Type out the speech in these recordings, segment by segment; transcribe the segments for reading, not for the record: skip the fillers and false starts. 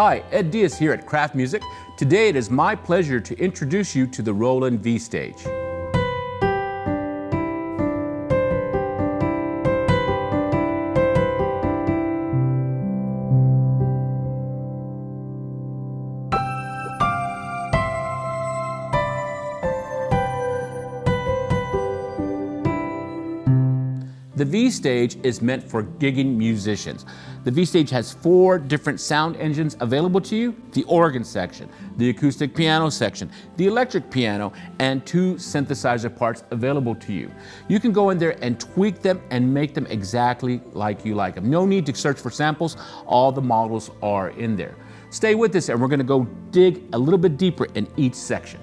Hi, Ed Diaz here at Craft Music. Today it is my pleasure to introduce you to the Roland V-Stage. The V-Stage is meant for gigging musicians. The V-Stage has 4 different sound engines available to you: the organ section, the acoustic piano section, the electric piano, and 2 synthesizer parts available to you. You can go in there and tweak them and make them exactly like you like them. No need to search for samples. All the models are in there. Stay with us and we're going to go dig a little bit deeper in each section.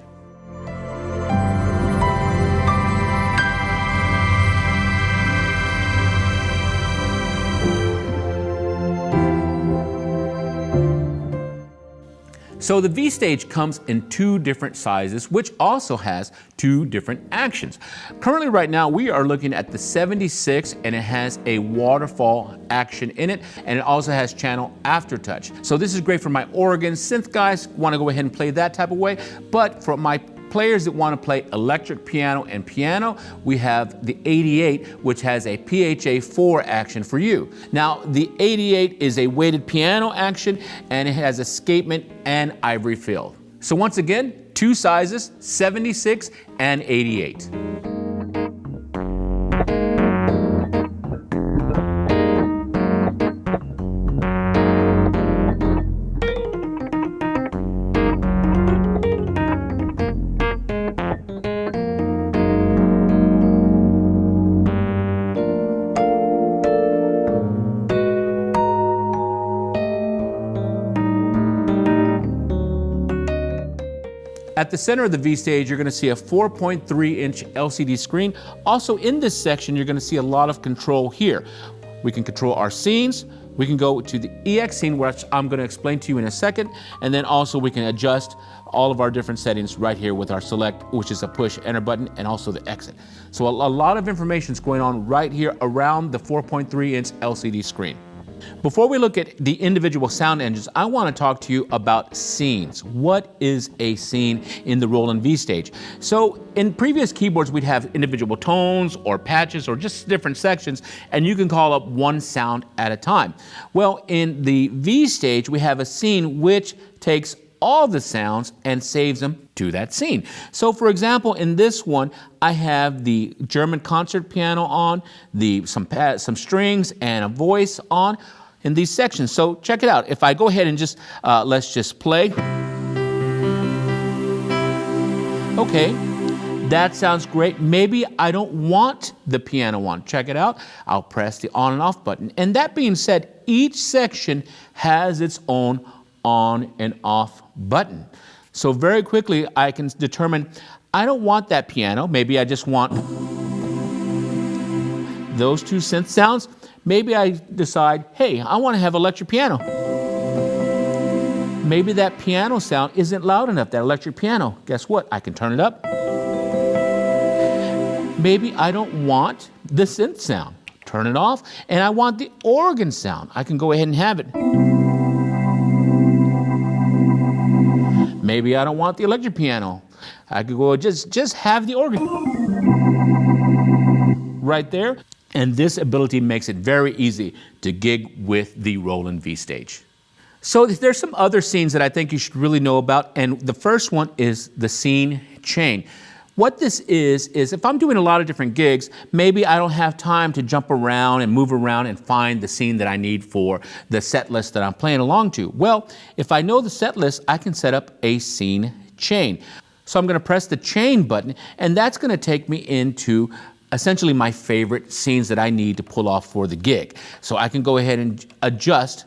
So the V-Stage comes in 2 different sizes, which also has 2 different actions. Currently right now we are looking at the 76, and it has a waterfall action in it, and it also has channel aftertouch. So this is great for my organ synth guys who want to go ahead and play that type of way, but for my players that want to play electric piano and piano, we have the 88, which has a PHA-4 action for you. Now, the 88 is a weighted piano action, and it has escapement and ivory fill. So once again, 2 sizes, 76 and 88. At the center of the V-Stage, you're going to see a 4.3-inch LCD screen. Also in this section, you're going to see a lot of control here. We can control our scenes. We can go to the EX scene, which I'm going to explain to you in a second. And then also we can adjust all of our different settings right here with our select, which is a push enter button, and also the exit. So a lot of information is going on right here around the 4.3-inch LCD screen. Before we look at the individual sound engines, I want to talk to you about scenes. What is a scene in the Roland V-Stage? So in previous keyboards, we'd have individual tones or patches or just different sections, and you can call up one sound at a time. Well, in the V-Stage, we have a scene which takes all the sounds and saves them to that scene. So for example, in this one, I have the German concert piano on, some strings and a voice on in these sections. So check it out. If I go ahead and just, let's just play. Okay, that sounds great. Maybe I don't want the piano on. Check it out. I'll press the on and off button. And that being said, each section has its own on and off button. So very quickly I can determine I don't want that piano. Maybe I just want those 2 synth sounds. Maybe I decide, hey, I want to have electric piano. Maybe that piano sound isn't loud enough, that electric piano. Guess what? I can turn it up. Maybe I don't want the synth sound. Turn it off. And I want the organ sound. I can go ahead and have it. Maybe I don't want the electric piano. I could go just have the organ right there. And this ability makes it very easy to gig with the Roland V-Stage. So there's some other scenes that I think you should really know about. And the first one is the scene chain. What this is if I'm doing a lot of different gigs, maybe I don't have time to jump around and move around and find the scene that I need for the set list that I'm playing along to. Well, if I know the set list, I can set up a scene chain. So I'm going to press the chain button, and that's going to take me into essentially my favorite scenes that I need to pull off for the gig. So I can go ahead and adjust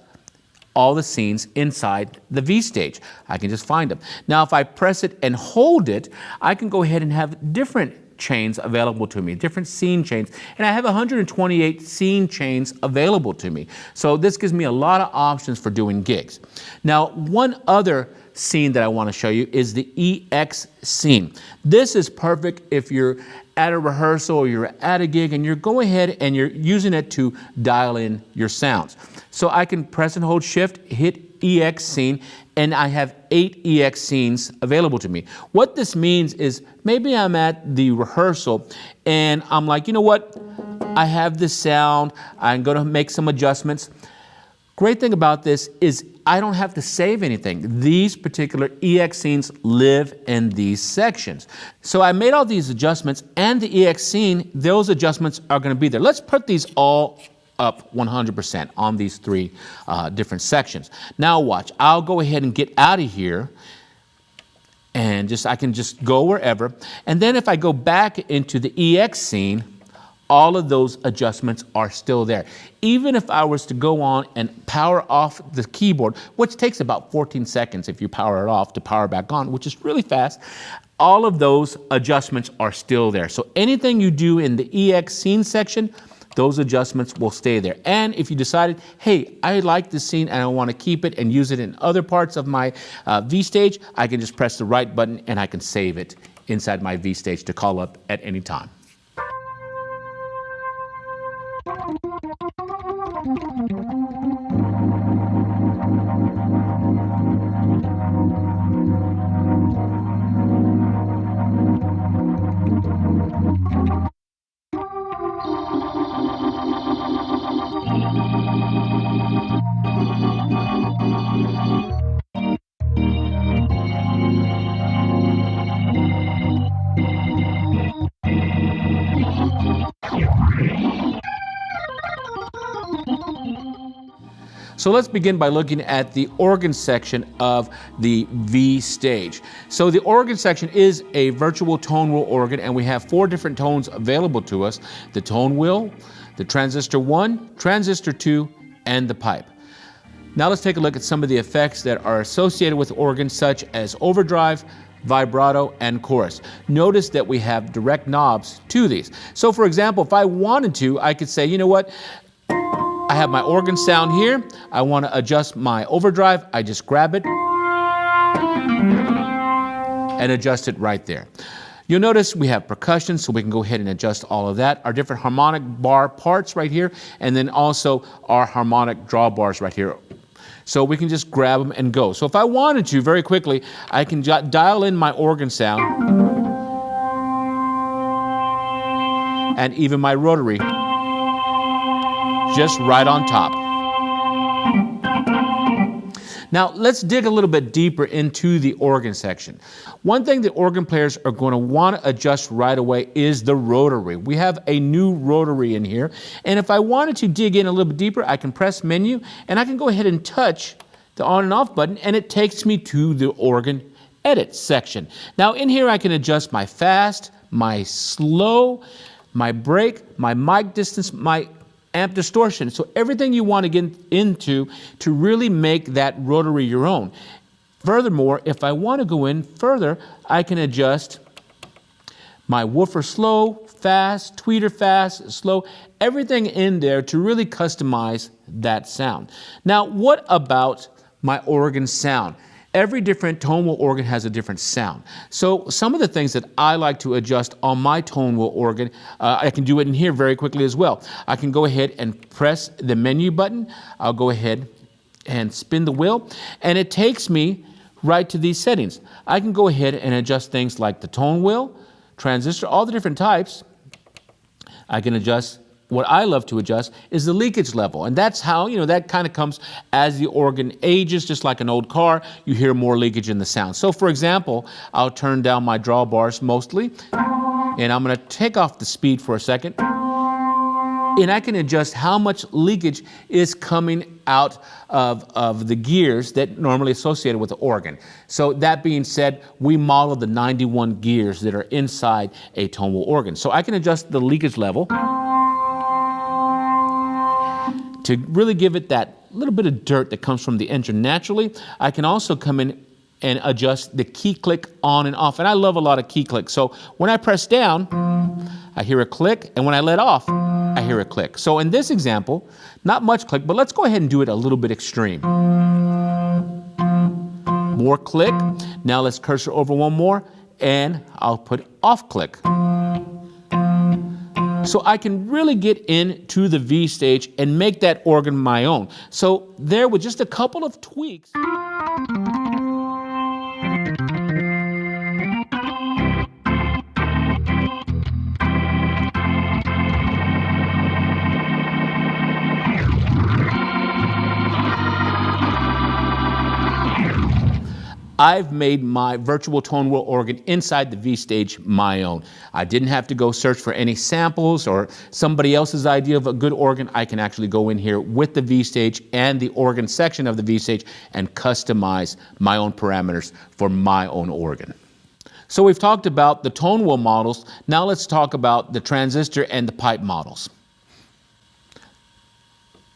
all the scenes inside the V-Stage. I can just find them. Now, if I press it and hold it, I can go ahead and have different chains available to me, different scene chains. And I have 128 scene chains available to me. So this gives me a lot of options for doing gigs. Now, one other scene that I want to show you is the EX scene. This is perfect if you're at a rehearsal or you're at a gig and you're going ahead and you're using it to dial in your sounds. So I can press and hold shift, hit EX scene, and I have 8 EX scenes available to me. What this means is maybe I'm at the rehearsal and I'm like, you know what? I have this sound, I'm going to make some adjustments. Great thing about this is I don't have to save anything. These particular EX scenes live in these sections. So I made all these adjustments, and the EX scene, those adjustments are going to be there. Let's put these all up 100% on these 3 different sections. Now watch, I'll go ahead and get out of here, and I can just go wherever. And then if I go back into the EX scene, all of those adjustments are still there. Even if I was to go on and power off the keyboard, which takes about 14 seconds if you power it off to power back on, which is really fast, all of those adjustments are still there. So anything you do in the EX scene section, those adjustments will stay there. And if you decided, hey, I like this scene and I want to keep it and use it in other parts of my V-Stage, I can just press the right button and I can save it inside my V-Stage to call up at any time. So let's begin by looking at the organ section of the V-Stage. So the organ section is a virtual tone wheel organ, and we have 4 different tones available to us: the tone wheel, the transistor 1, transistor 2, and the pipe. Now let's take a look at some of the effects that are associated with organs, such as overdrive, vibrato, and chorus. Notice that we have direct knobs to these. So for example, if I wanted to, I could say, you know what? I have my organ sound here. I want to adjust my overdrive. I just grab it and adjust it right there. You'll notice we have percussion, so we can go ahead and adjust all of that. Our different harmonic bar parts right here, and then also our harmonic drawbars right here. So we can just grab them and go. So if I wanted to, very quickly, I can dial in my organ sound and even my rotary just right on top. Now let's dig a little bit deeper into the organ section. One thing that organ players are going to want to adjust right away is the rotary. We have a new rotary in here, and if I wanted to dig in a little bit deeper, I can press menu and I can go ahead and touch the on and off button, and it takes me to the organ edit section. Now in here I can adjust my fast, my slow, my break, my mic distance, my amp distortion. So everything you want to get into to really make that rotary your own. Furthermore, if I want to go in further, I can adjust my woofer slow, fast, tweeter fast, slow, everything in there to really customize that sound. Now, what about my organ sound? Every different tone wheel organ has a different sound. So some of the things that I like to adjust on my tone wheel organ, I can do it in here very quickly as well. I can go ahead and press the menu button. I'll go ahead and spin the wheel, and it takes me right to these settings. I can go ahead and adjust things like the tone wheel, transistor, all the different types. I can adjust. What I love to adjust is the leakage level, and that's how, that kind of comes as the organ ages. Just like an old car, you hear more leakage in the sound. So for example, I'll turn down my drawbars mostly, and I'm going to take off the speed for a second, and I can adjust how much leakage is coming out of the gears that normally associated with the organ. So that being said, we model the 91 gears that are inside a tone wheel organ. So I can adjust the leakage level to really give it that little bit of dirt that comes from the engine naturally. I can also come in and adjust the key click on and off. And I love a lot of key clicks. So when I press down, I hear a click, and when I let off, I hear a click. So in this example, not much click, but let's go ahead and do it a little bit extreme. More click. Now let's cursor over one more, and I'll put off click. So I can really get into the V-Stage and make that organ my own. So there, with just a couple of tweaks, I've made my virtual tone wheel organ inside the V-Stage my own. I didn't have to go search for any samples or somebody else's idea of a good organ. I can actually go in here with the V-Stage and the organ section of the V-Stage and customize my own parameters for my own organ. So we've talked about the tone wheel models. Now let's talk about the transistor and the pipe models.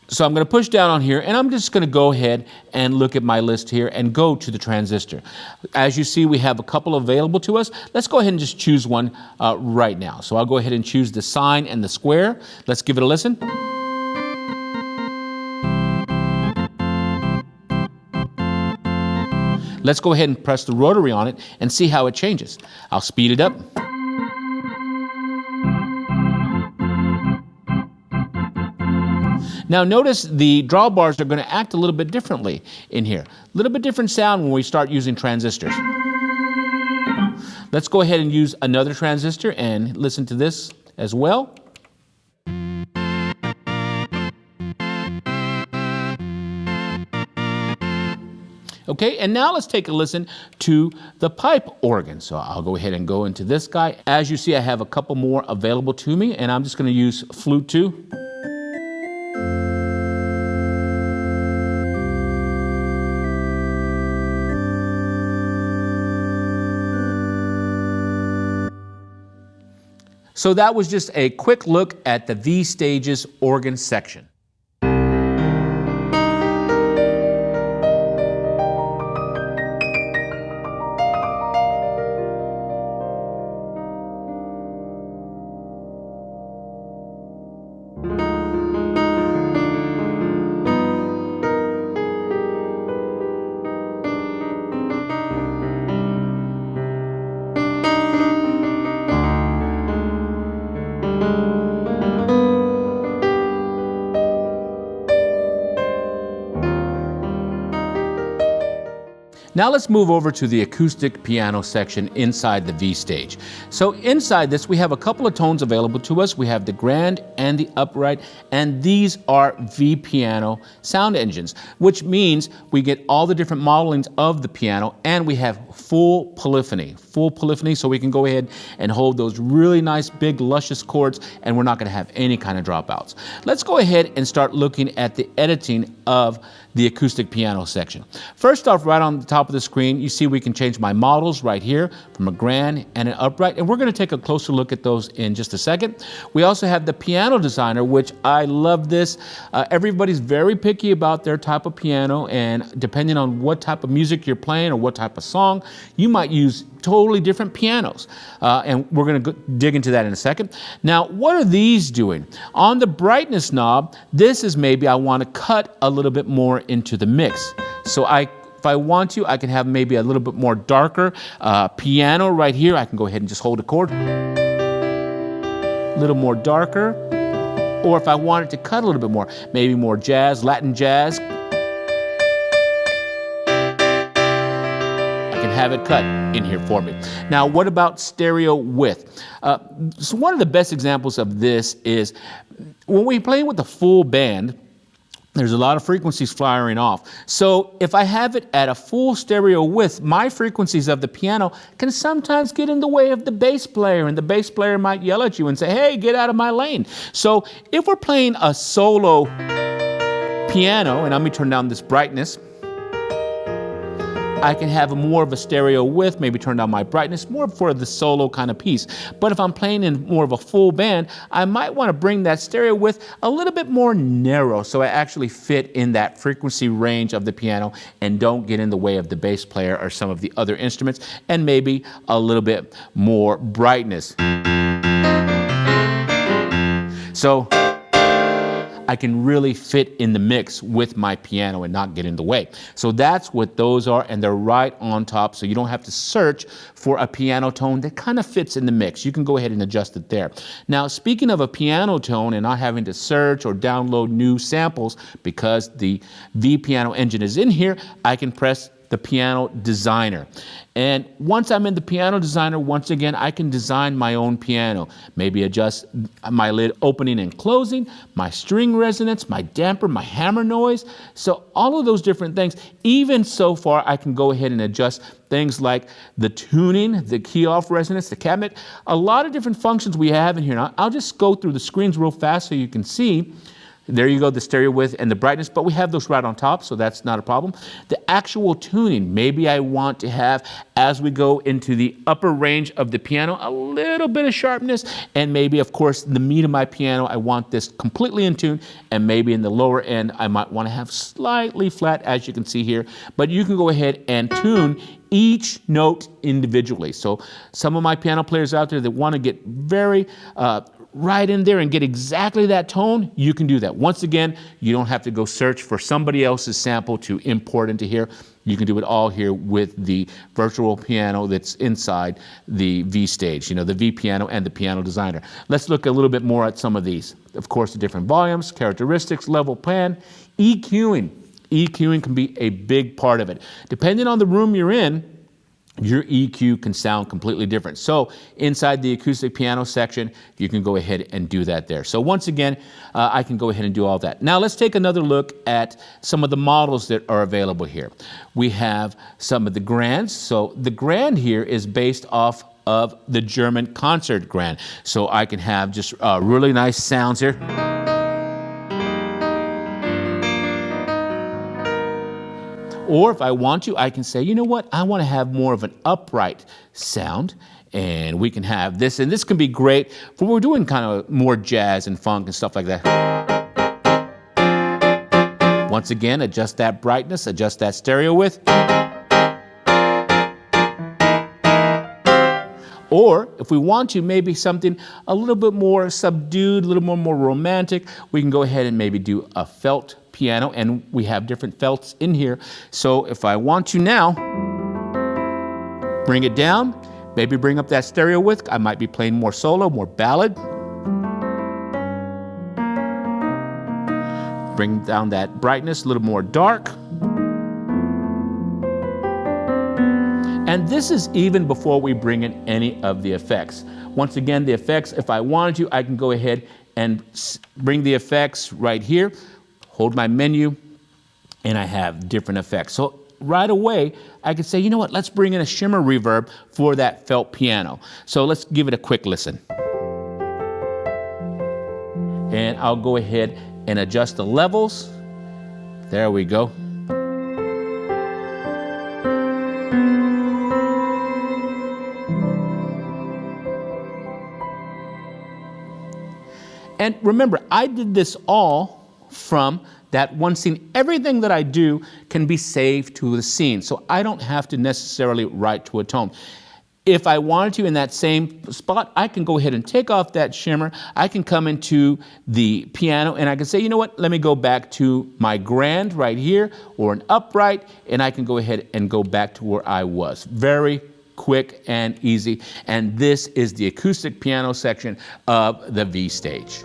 So I'm going to push down on here, and I'm just going to go ahead and look at my list here and go to the transistor. As you see, we have a couple available to us. Let's go ahead and just choose one right now. So I'll go ahead and choose the sine and the square. Let's give it a listen. Let's go ahead and press the rotary on it and see how it changes. I'll speed it up. Now notice the drawbars are going to act a little bit differently in here. A little bit different sound when we start using transistors. Let's go ahead and use another transistor and listen to this as well. Okay, and now let's take a listen to the pipe organ. So I'll go ahead and go into this guy. As you see, I have a couple more available to me, and I'm just going to use flute 2. So that was just a quick look at the V-Stage's organ section. Now let's move over to the acoustic piano section inside the V-Stage. So inside this, we have a couple of tones available to us. We have the grand and the upright, and these are V-piano sound engines, which means we get all the different modelings of the piano, and we have full polyphony, so we can go ahead and hold those really nice, big, luscious chords, and we're not going to have any kind of dropouts. Let's go ahead and start looking at the editing of the acoustic piano section. First off, right on the top of the screen, you see we can change my models right here from a grand and an upright, and we're going to take a closer look at those in just a second. We also have the piano designer, which I love this. Everybody's very picky about their type of piano, and depending on what type of music you're playing or what type of song, you might use totally different pianos. And we're going to dig into that in a second. Now, what are these doing? On the brightness knob, this is maybe I want to cut a little bit more into the mix. So if I want to, I can have maybe a little bit more darker piano right here. I can go ahead and just hold a chord. A little more darker. Or if I wanted to cut a little bit more, maybe more jazz, Latin jazz, have it cut in here for me. Now, what about stereo width? So one of the best examples of this is when we play with a full band, there's a lot of frequencies firing off. So if I have it at a full stereo width, my frequencies of the piano can sometimes get in the way of the bass player, and the bass player might yell at you and say, hey, get out of my lane. So if we're playing a solo piano, and let me turn down this brightness, I can have more of a stereo width, maybe turn down my brightness, more for the solo kind of piece. But if I'm playing in more of a full band, I might want to bring that stereo width a little bit more narrow so I actually fit in that frequency range of the piano and don't get in the way of the bass player or some of the other instruments, and maybe a little bit more brightness. So I can really fit in the mix with my piano and not get in the way. So that's what those are, and they're right on top, so you don't have to search for a piano tone that kind of fits in the mix. You can go ahead and adjust it there. Now, speaking of a piano tone and not having to search or download new samples, because the V-Piano engine is in here, I can press the Piano Designer. And once I'm in the Piano Designer, once again, I can design my own piano. Maybe adjust my lid opening and closing, my string resonance, my damper, my hammer noise. So all of those different things. Even so far, I can go ahead and adjust things like the tuning, the key off resonance, the cabinet. A lot of different functions we have in here. Now, I'll just go through the screens real fast so you can see. There you go, the stereo width and the brightness, but we have those right on top, so that's not a problem. The actual tuning, maybe I want to have, as we go into the upper range of the piano, a little bit of sharpness, and maybe, of course, the meat of my piano, I want this completely in tune, and maybe in the lower end, I might want to have slightly flat, as you can see here, but you can go ahead and tune each note individually. So some of my piano players out there that want to get very right in there and get exactly that tone, you can do that. Once again, you don't have to go search for somebody else's sample to import into here. You can do it all here with the virtual piano that's inside the V-Stage, you know, the V-Piano and the Piano Designer. Let's look a little bit more at some of these. Of course, the different volumes, characteristics, level plan, EQing. EQing can be a big part of it. Depending on the room you're in, your EQ can sound completely different. So inside the acoustic piano section, you can go ahead and do that there. So once again, I can go ahead and do all that. Now let's take another look at some of the models that are available here. We have some of the Grands. So the Grand here is based off of the German concert Grand. So I can have just really nice sounds here. Or if I want to, I can say, you know what, I want to have more of an upright sound, and we can have this, and this can be great for when we're doing kind of more jazz and funk and stuff like that. Once again, adjust that brightness, adjust that stereo width. Or if we want to, maybe something a little bit more subdued, a little more romantic, we can go ahead and maybe do a felt piano, and we have different felts in here. So if I want to now bring it down, maybe bring up that stereo width, I might be playing more solo, more ballad. Bring down that brightness, a little more dark. And this is even before we bring in any of the effects. Once again, the effects, if I wanted to, I can go ahead and bring the effects right here, hold my menu, and I have different effects. So right away, I can say, you know what, let's bring in a shimmer reverb for that felt piano. So let's give it a quick listen. And I'll go ahead and adjust the levels. There we go. And remember, I did this all from that one scene. Everything that I do can be saved to the scene, so I don't have to necessarily write to a tone. If I wanted to in that same spot, I can go ahead and take off that shimmer. I can come into the piano and I can say, you know what, let me go back to my Grand right here, or an upright, and I can go ahead and go back to where I was. Very quick and easy. And this is the acoustic piano section of the V-Stage.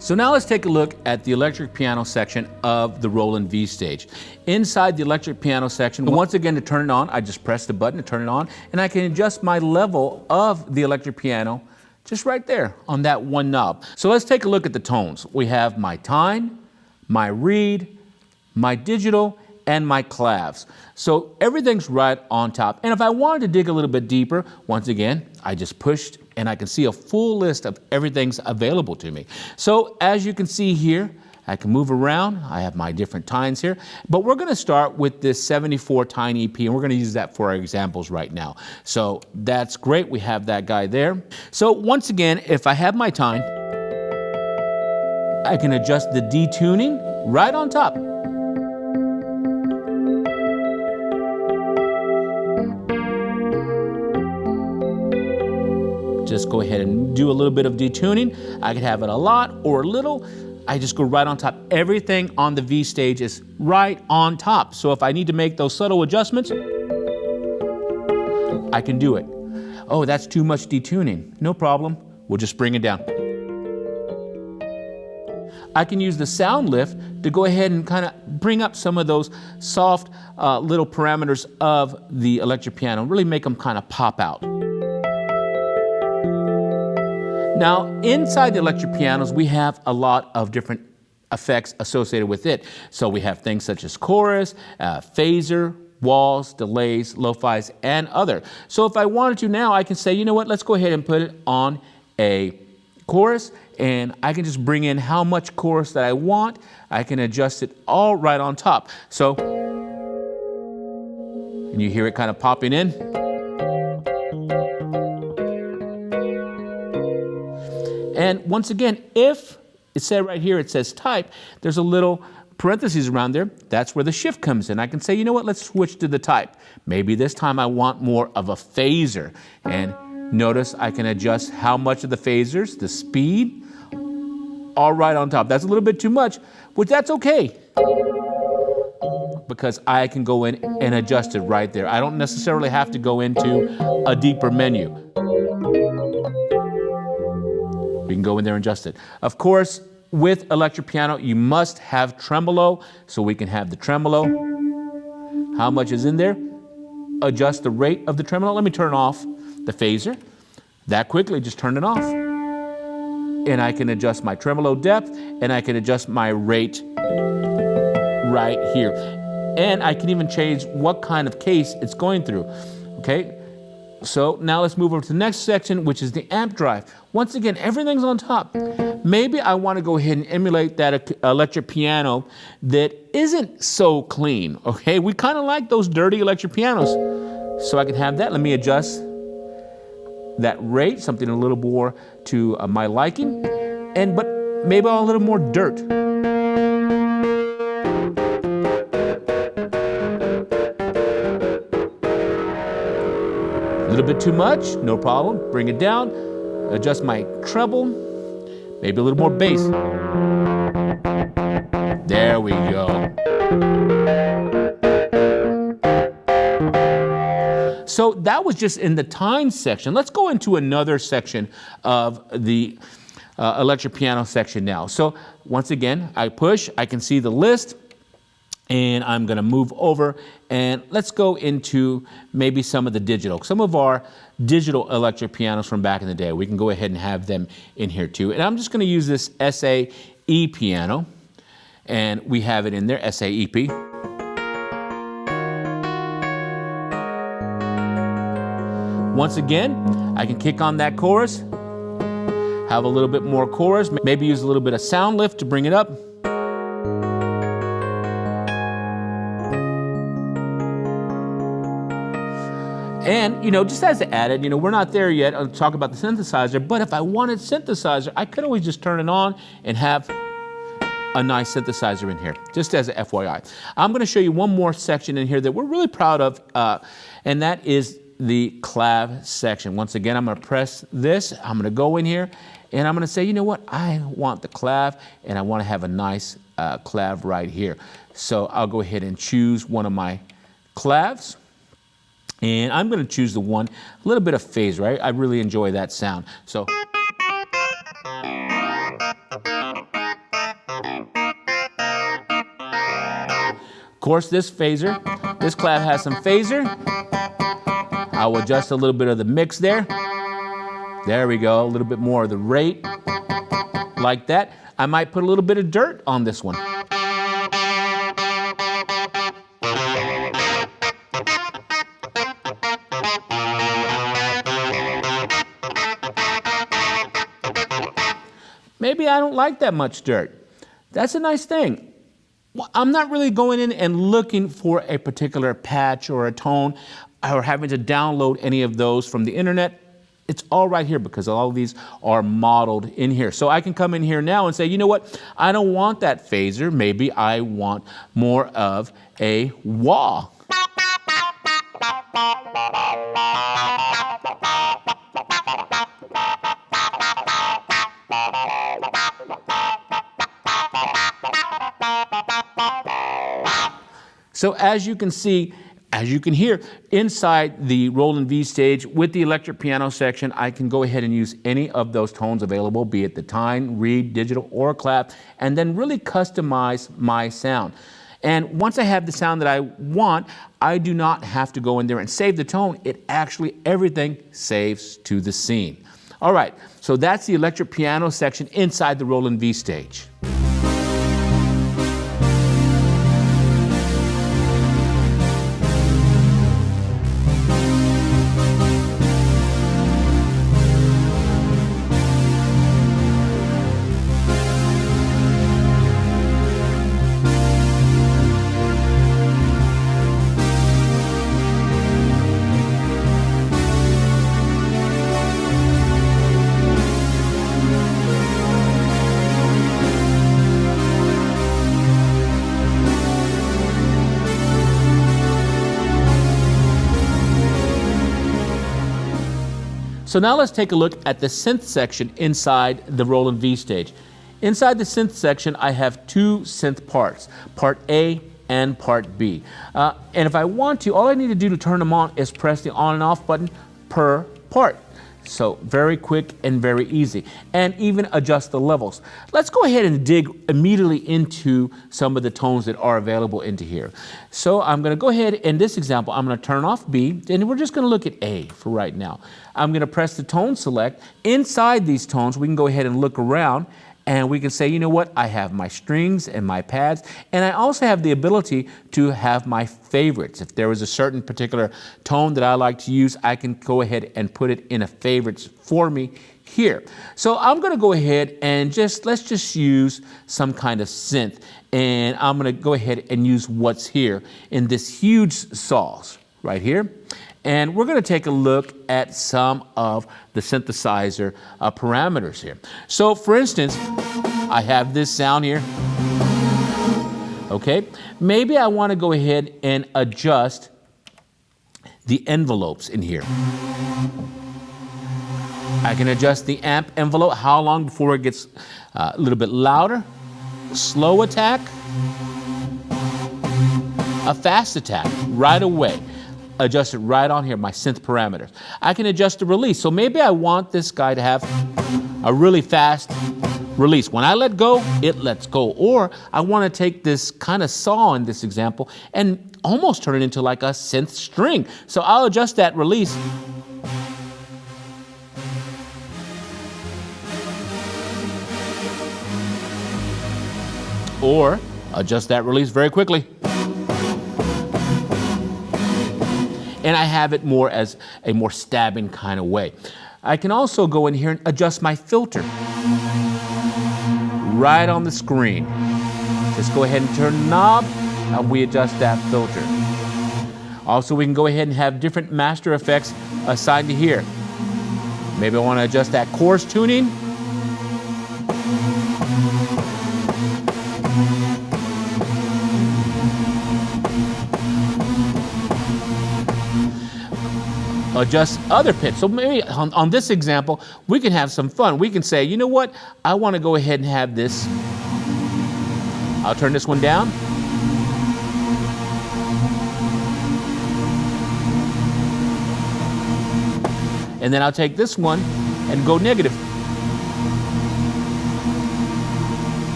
So now let's take a look at the electric piano section of the Roland V-Stage. Inside the electric piano section, once again, to turn it on, I just press the button to turn it on, and I can adjust my level of the electric piano just right there on that one knob. So let's take a look at the tones. We have my time, my reed, my digital, and my claves. So everything's right on top. And if I wanted to dig a little bit deeper, once again, I just pushed and I can see a full list of everything's available to me. So as you can see here, I can move around. I have my different tines here, but we're going to start with this 74 tine EP, and we're going to use that for our examples right now. So that's great. We have that guy there. So once again, if I have my tine, I can adjust the detuning right on top. Just go ahead and do a little bit of detuning. I could have it a lot or a little. I just go right on top. Everything on the V-Stage is right on top. So if I need to make those subtle adjustments, I can do it. Oh, that's too much detuning. No problem. We'll just bring it down. I can use the sound lift to go ahead and kind of bring up some of those soft little parameters of the electric piano, really make them kind of pop out. Now, inside the electric pianos, we have a lot of different effects associated with it. So we have things such as chorus, phaser, walls, delays, lo-fis, and other. So if I wanted to now, I can say, you know what, let's go ahead and put it on a chorus, and I can just bring in how much chorus that I want. I can adjust it all right on top. So, and you hear it kind of popping in. And once again, if it said right here, it says type, there's a little parentheses around there. That's where the shift comes in. I can say, you know what, let's switch to the type. Maybe this time I want more of a phaser. And notice I can adjust how much of the phasers, the speed, all right on top. That's a little bit too much, but that's okay, because I can go in and adjust it right there. I don't necessarily have to go into a deeper menu. We can go in there and adjust it. Of course, with electric piano, you must have tremolo, so we can have the tremolo. How much is in there? Adjust the rate of the tremolo. Let me turn off the phaser. That quickly, just turn it off. And I can adjust my tremolo depth, and I can adjust my rate right here. And I can even change what kind of case it's going through, okay? So now let's move over to the next section, which is the amp drive. Once again, everything's on top. Maybe I want to go ahead and emulate that electric piano that isn't so clean, okay? We kind of like those dirty electric pianos. So I can have that. Let me adjust that rate, something a little more to my liking, but maybe a little more dirt. A little bit too much, no problem. Bring it down, adjust my treble, maybe a little more bass. There we go. So that was just in the time section. Let's go into another section of the electric piano section now. So once again, I push, I can see the list, and I'm going to move over, and let's go into maybe some of the digital. Some of our digital electric pianos from back in the day. We can go ahead and have them in here too. And I'm just going to use this SAE piano, and we have it in there, SAEP. Once again, I can kick on that chorus, have a little bit more chorus, maybe use a little bit of sound lift to bring it up. And, just as added, we're not there yet. I'll talk about the synthesizer, but if I wanted synthesizer, I could always just turn it on and have a nice synthesizer in here, just as a FYI. I'm going to show you one more section in here that we're really proud of, and that is the clav section. Once again, I'm going to press this. I'm going to go in here, and I'm going to say, you know what? I want the clav, and I want to have a nice clav right here. So I'll go ahead and choose one of my clavs. And I'm going to choose the one, a little bit of phase, right? I really enjoy that sound. So. Of course, this clav has some phaser. I'll adjust a little bit of the mix there. There we go, a little bit more of the rate, like that. I might put a little bit of dirt on this one. maybe I don't like that much dirt. That's a nice thing. Well, I'm not really going in and looking for a particular patch or a tone or having to download any of those from the internet. It's all right here because all of these are modeled in here. So I can come in here now and say, you know what? I don't want that phaser. Maybe I want more of a wah. So as you can see, as you can hear, inside the Roland V-Stage with the electric piano section, I can go ahead and use any of those tones available, be it the tine, reed, digital, or clap, and then really customize my sound. And once I have the sound that I want, I do not have to go in there and save the tone. It actually, everything saves to the scene. All right, so that's the electric piano section inside the Roland V-Stage. So now let's take a look at the synth section inside the Roland V-Stage. Inside the synth section, I have two synth parts, part A and part B. And if I want to, all I need to do to turn them on is press the on and off button per part. So very quick and very easy, and even adjust the levels. Let's go ahead and dig immediately into some of the tones that are available into here. So I'm going to go ahead, in this example, I'm going to turn off B, and we're just going to look at A for right now. I'm going to press the tone select. Inside these tones, we can go ahead and look around, and we can say, you know what, I have my strings and my pads, and I also have the ability to have my favorites. If there was a certain particular tone that I like to use, I can go ahead and put it in a favorites for me here. So I'm going to go ahead and let's just use some kind of synth, and I'm going to go ahead and use what's here in this huge saws right here. And we're going to take a look at some of the synthesizer parameters here. So for instance, I have this sound here. Okay, maybe I want to go ahead and adjust the envelopes in here. I can adjust the amp envelope, how long before it gets a little bit louder, slow attack, a fast attack right away. Adjust it right on here, my synth parameters. I can adjust the release. So maybe I want this guy to have a really fast release. When I let go, it lets go. Or I want to take this kind of saw in this example and almost turn it into like a synth string. So I'll adjust that release. Or adjust that release very quickly. And I have it more as a more stabbing kind of way. I can also go in here and adjust my filter right on the screen. Just go ahead and turn the knob and we adjust that filter. Also, we can go ahead and have different master effects assigned to here. Maybe I want to adjust that chorus tuning. Adjust other pitch. So maybe on this example, we can have some fun. We can say, you know what? I want to go ahead and have this. I'll turn this one down. And then I'll take this one and go negative.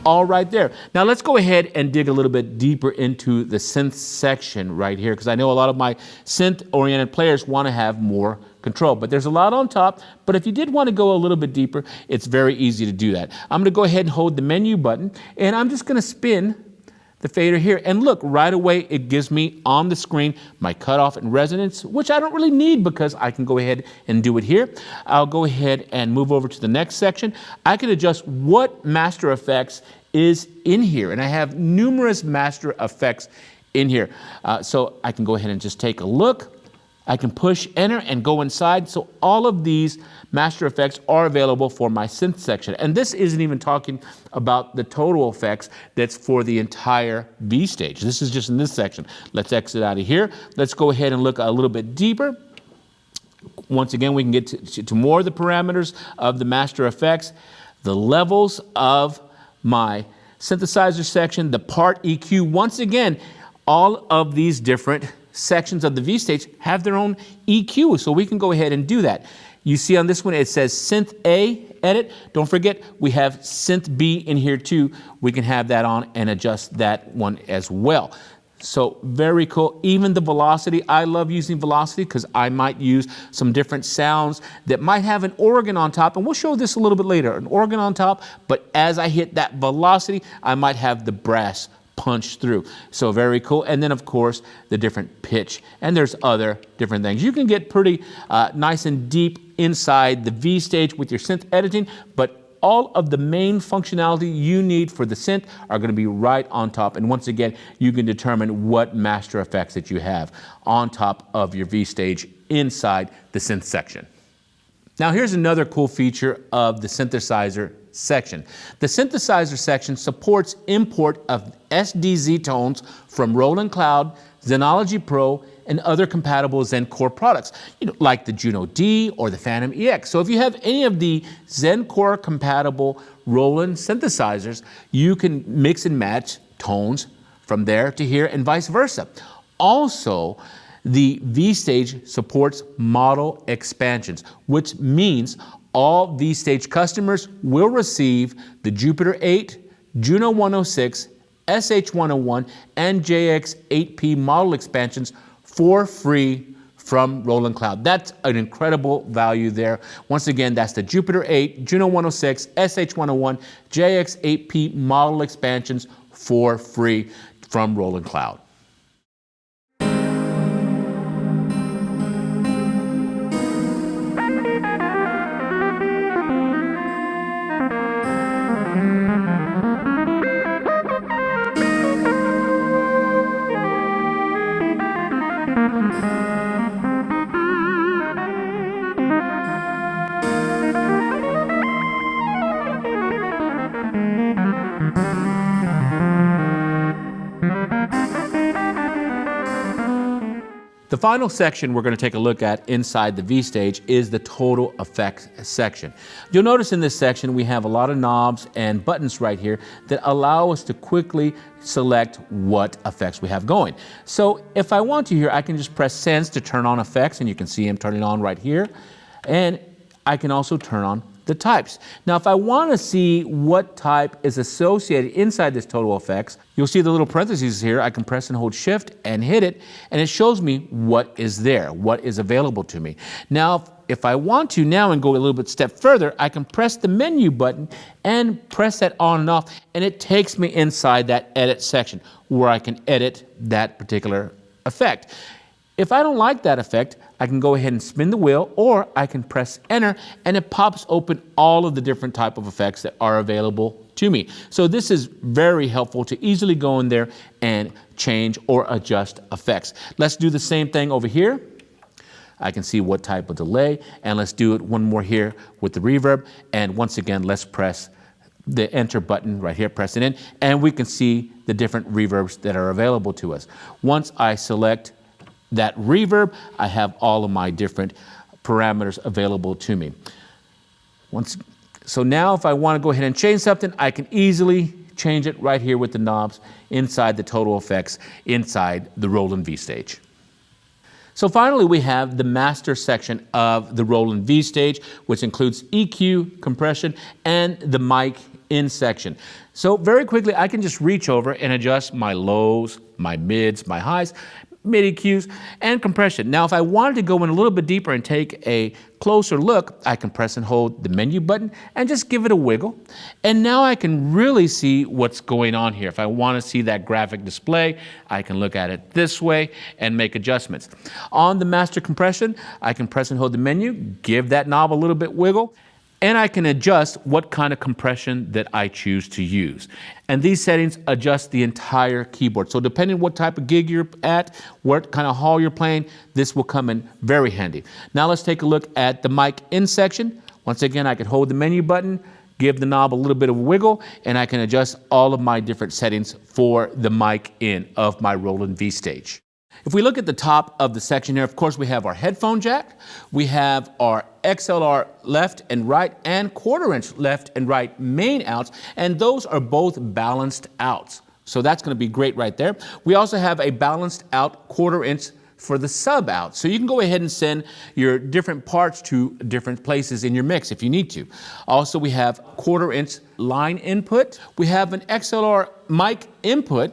All right there. Now let's go ahead and dig a little bit deeper into the synth section right here, because I know a lot of my synth-oriented players want to have more control. But there's a lot on top, but if you did want to go a little bit deeper, it's very easy to do that. I'm going to go ahead and hold the menu button, and I'm just going to spin the fader here. And look, right away, it gives me on the screen my cutoff and resonance, which I don't really need because I can go ahead and do it here. I'll go ahead and move over to the next section. I can adjust what master effects is in here. And I have numerous master effects in here. So I can go ahead and just take a look. I can push enter and go inside. So all of these master effects are available for my synth section. And this isn't even talking about the total effects that's for the entire V-Stage. This is just in this section. Let's exit out of here. Let's go ahead and look a little bit deeper. Once again, we can get to more of the parameters of the master effects, the levels of my synthesizer section, the part EQ. Once again, all of these different sections of the V-Stage have their own EQ, so we can go ahead and do that. You see on this one, it says Synth A edit. Don't forget, we have Synth B in here too. We can have that on and adjust that one as well. So very cool. Even the velocity, I love using velocity because I might use some different sounds that might have an organ on top, and we'll show this a little bit later, an organ on top, but as I hit that velocity, I might have the brass punch through. So very cool. And then of course the different pitch, and there's other different things. You can get pretty nice and deep inside the V-Stage with your synth editing, but all of the main functionality you need for the synth are going to be right on top. And once again, you can determine what master effects that you have on top of your V-Stage inside the synth section. Now here's another cool feature of the synthesizer section. The synthesizer section supports import of SDZ tones from Roland Cloud, Zenology Pro, and other compatible Zen Core products, like the Juno D or the Phantom EX. So if you have any of the Zen Core compatible Roland synthesizers, you can mix and match tones from there to here and vice versa. Also, the V-Stage supports model expansions, which means all V-Stage customers will receive the Jupiter 8, Juno 106, SH101, and JX8P model expansions for free from Roland Cloud. That's an incredible value there. Once again, that's the Jupiter 8, Juno 106, SH101, JX8P model expansions for free from Roland Cloud. The final section we're going to take a look at inside the V-Stage is the total effects section. You'll notice in this section we have a lot of knobs and buttons right here that allow us to quickly select what effects we have going. So if I want to here, I can just press Sense to turn on effects, and you can see them turning on right here. And I can also turn on the types. Now, if I want to see what type is associated inside this total effects, you'll see the little parentheses here. I can press and hold Shift and hit it, and it shows me what is there, what is available to me. Now, if I want to now and go a little bit step further, I can press the menu button and press that on and off, and it takes me inside that edit section where I can edit that particular effect. If I don't like that effect, I can go ahead and spin the wheel, or I can press enter, and it pops open all of the different type of effects that are available to me. So this is very helpful to easily go in there and change or adjust effects. Let's do the same thing over here. I can see what type of delay, and let's do it one more here with the reverb. And once again, let's press the enter button right here, press it in, and we can see the different reverbs that are available to us. Once I select that reverb, I have all of my different parameters available to me. So now if I want to go ahead and change something, I can easily change it right here with the knobs inside the total effects inside the Roland V-Stage. So finally, we have the master section of the Roland V-Stage, which includes EQ, compression, and the mic in section. So very quickly, I can just reach over and adjust my lows, my mids, my highs. MIDI cues, and compression. Now, if I wanted to go in a little bit deeper and take a closer look, I can press and hold the menu button and just give it a wiggle. And now I can really see what's going on here. If I want to see that graphic display, I can look at it this way and make adjustments. On the master compression, I can press and hold the menu, give that knob a little bit wiggle, and I can adjust what kind of compression that I choose to use. And these settings adjust the entire keyboard. So depending on what type of gig you're at, what kind of hall you're playing, this will come in very handy. Now let's take a look at the mic in section. Once again, I can hold the menu button, give the knob a little bit of a wiggle, and I can adjust all of my different settings for the mic in of my Roland V-Stage. If we look at the top of the section here, of course, we have our headphone jack, we have our XLR left and right, and quarter-inch left and right main outs, and those are both balanced outs. So that's going to be great right there. We also have a balanced out quarter-inch for the sub out. So you can go ahead and send your different parts to different places in your mix if you need to. Also, we have quarter-inch line input. We have an XLR mic input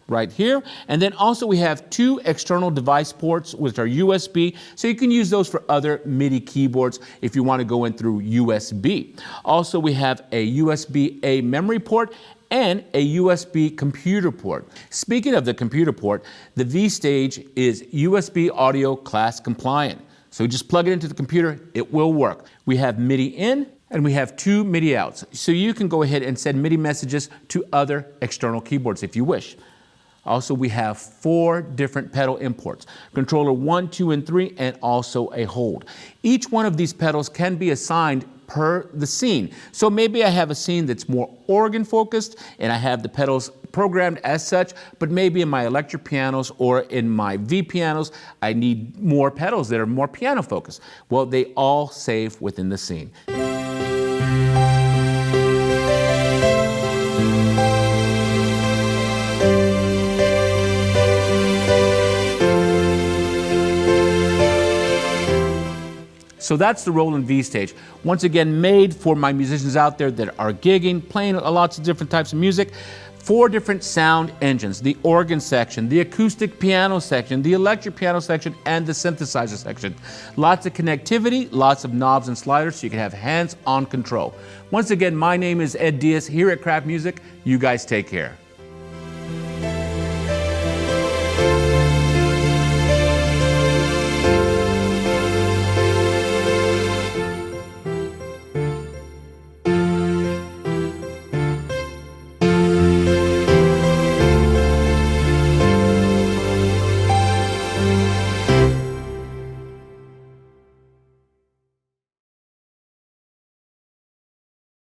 right here. And then also we have two external device ports, which are USB, so you can use those for other MIDI keyboards if you want to go in through USB. Also, we have a USB-A memory port and a USB computer port. Speaking of the computer port, the V-Stage is USB audio class compliant. So just plug it into the computer, it will work. We have MIDI in, and we have two MIDI outs. So you can go ahead and send MIDI messages to other external keyboards if you wish. Also, we have 4 different pedal imports, controller 1, 2, and 3, and also a hold. Each one of these pedals can be assigned per the scene. So maybe I have a scene that's more organ focused and I have the pedals programmed as such, but maybe in my electric pianos or in my V pianos, I need more pedals that are more piano focused. Well, they all save within the scene. So that's the Roland V-Stage. Once again, made for my musicians out there that are gigging, playing lots of different types of music. 4 different sound engines: the organ section, the acoustic piano section, the electric piano section, and the synthesizer section. Lots of connectivity, lots of knobs and sliders so you can have hands-on control. Once again, my name is Ed Diaz here at Craft Music. You guys take care.